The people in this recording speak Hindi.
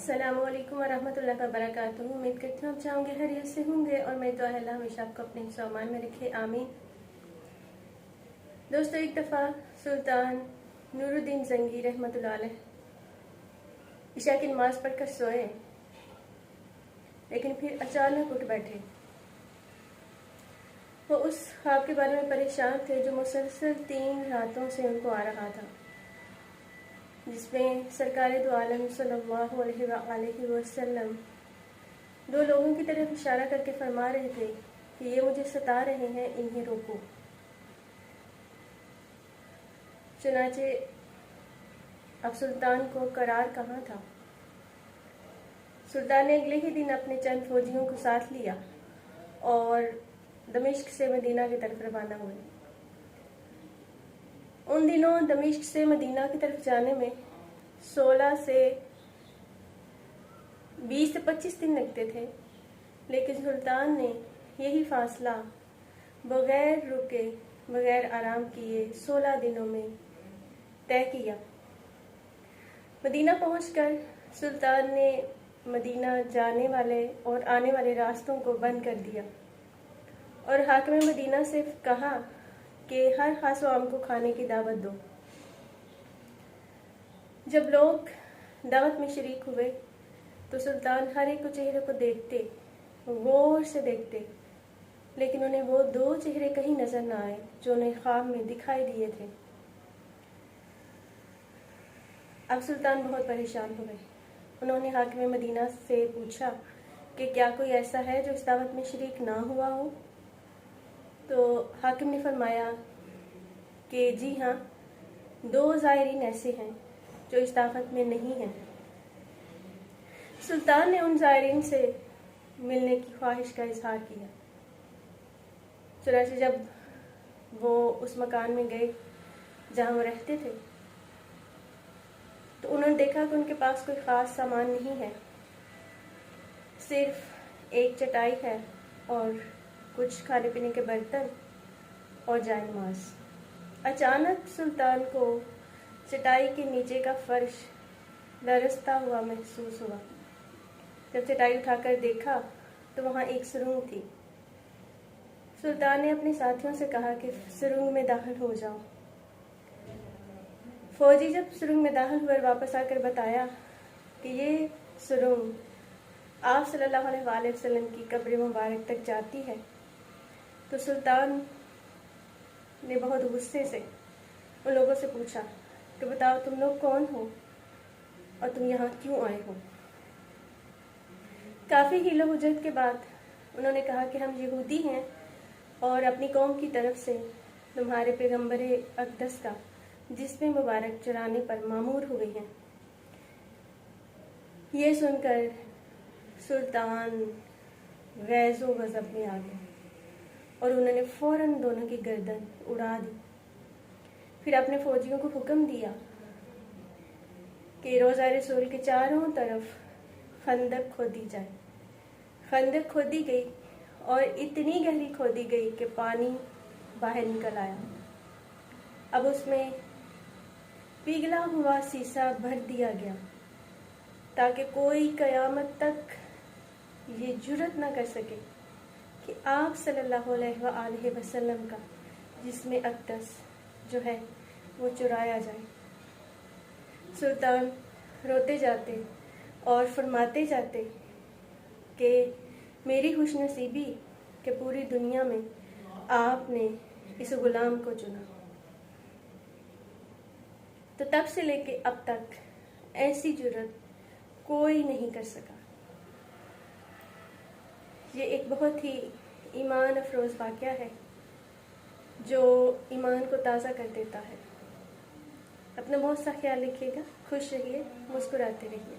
अस्सलामुअलैकुम वरहमतुल्लाहि वबरकातुहू। उम्मीद करती हूँ आप चाहोंगे खैरियत से होंगे और मेरी दुआ है अल्लाह हमेशा आपको अपने सामान में रखे, आमीन। दोस्तों, एक दफ़ा सुल्तान नूरुद्दीन जंगी रहमतुल्लाह अलैह इशा की नमाज पढ़कर सोए, लेकिन फिर अचानक उठ बैठे। वो उस ख्वाब के बारे में परेशान थे जो मुसलसल 3 रातों से उनको आ रहा था, जिसमें सरकार दो आलम सल्लल्लाहु अलैहि वसल्लम 2 लोगों की तरफ इशारा करके फरमा रहे थे कि ये मुझे सता रहे हैं, इन्हें रोको। चुनाचे अब सुल्तान को करार कहाँ था। सुल्तान ने अगले ही दिन अपने चंद फौजियों को साथ लिया और दमिश्क से मदीना की तरफ रवाना हुए। उन दिनों दमिश्क से मदीना की तरफ जाने में 16 से 20 से 25 दिन लगते थे, लेकिन सुल्तान ने यही फासला बगैर रुके, बगैर आराम किए 16 दिनों में तय किया। मदीना पहुंचकर सुल्तान ने मदीना जाने वाले और आने वाले रास्तों को बंद कर दिया और हाकिम मदीना से कहा कि हर खास आम को खाने की दावत दो। जब लोग दावत में शरीक हुए तो सुल्तान हर एक को चेहरे को देखते, गौर से देखते, लेकिन उन्हें वो 2 चेहरे कहीं नजर न आए जो उन्हें ख्वाब में दिखाई दिए थे। अब सुल्तान बहुत परेशान हो गए। उन्होंने हाकिम मदीना से पूछा कि क्या कोई ऐसा है जो इस दावत में शरीक ना हुआ हो। तो हाकिम ने फरमाया कि जी हाँ, 2 ज़ायरीन ऐसे हैं जो इस दावत में नहीं हैं। सुल्तान ने उन ज़ायरीन से मिलने की ख्वाहिश का इजहार किया। चुनांचे जब वो उस मकान में गए जहाँ वो रहते थे तो उन्होंने देखा कि उनके पास कोई ख़ास सामान नहीं है, सिर्फ एक चटाई है और कुछ खाने पीने के बर्तन और जाए नमाज। अचानक सुल्तान को चटाई के नीचे का फर्श लरसता हुआ महसूस हुआ। जब चटाई उठाकर देखा तो वहाँ एक सुरंग थी। सुल्तान ने अपने साथियों से कहा कि सुरंग में दाखिल हो जाओ। फौजी जब सुरंग में दाखिल हुए, वापस आकर बताया कि ये सुरंग आप सल्लल्लाहु अलैहि वसल्लम की कब्र मुबारक तक जाती है। तो सुल्तान ने बहुत गुस्से से उन लोगों से पूछा कि बताओ तुम लोग कौन हो और तुम यहाँ क्यों आए हो। काफ़ी हीलो हुज्जत के बाद उन्होंने कहा कि हम यहूदी हैं और अपनी कौम की तरफ से तुम्हारे पैगम्बर अक़दस का जिस्म मुबारक चुराने पर मामूर हुए हैं। ये सुनकर सुल्तान गैज़ो गज़ब में आ गए और उन्होंने फौरन दोनों की गर्दन उड़ा दी। फिर अपने फौजियों को हुक्म दिया कि रोज़ा रसूल के चारों तरफ खंदक खोदी जाए। खंदक खोदी गई और इतनी गहरी खोदी गई कि पानी बाहर निकल आया। अब उसमें पिघला हुआ शीशा भर दिया गया ताकि कोई क़यामत तक ये जुर्रत ना कर सके कि आप सल्लल्लाहु अलैहि वसल्लम का जिस्म अक़दस जो है वो चुराया जाए। सुल्तान रोते जाते और फरमाते जाते कि मेरी खुशनसीबी कि पूरी दुनिया में आपने इस गुलाम को चुना। तो तब से लेके अब तक ऐसी जुर्रत कोई नहीं कर सका। ये एक बहुत ही ईमान अफरोज़ वाक़या है जो ईमान को ताज़ा कर देता है। अपना बहुत सा ख्याल रखिएगा, खुश रहिए, मुस्कुराते रहिए।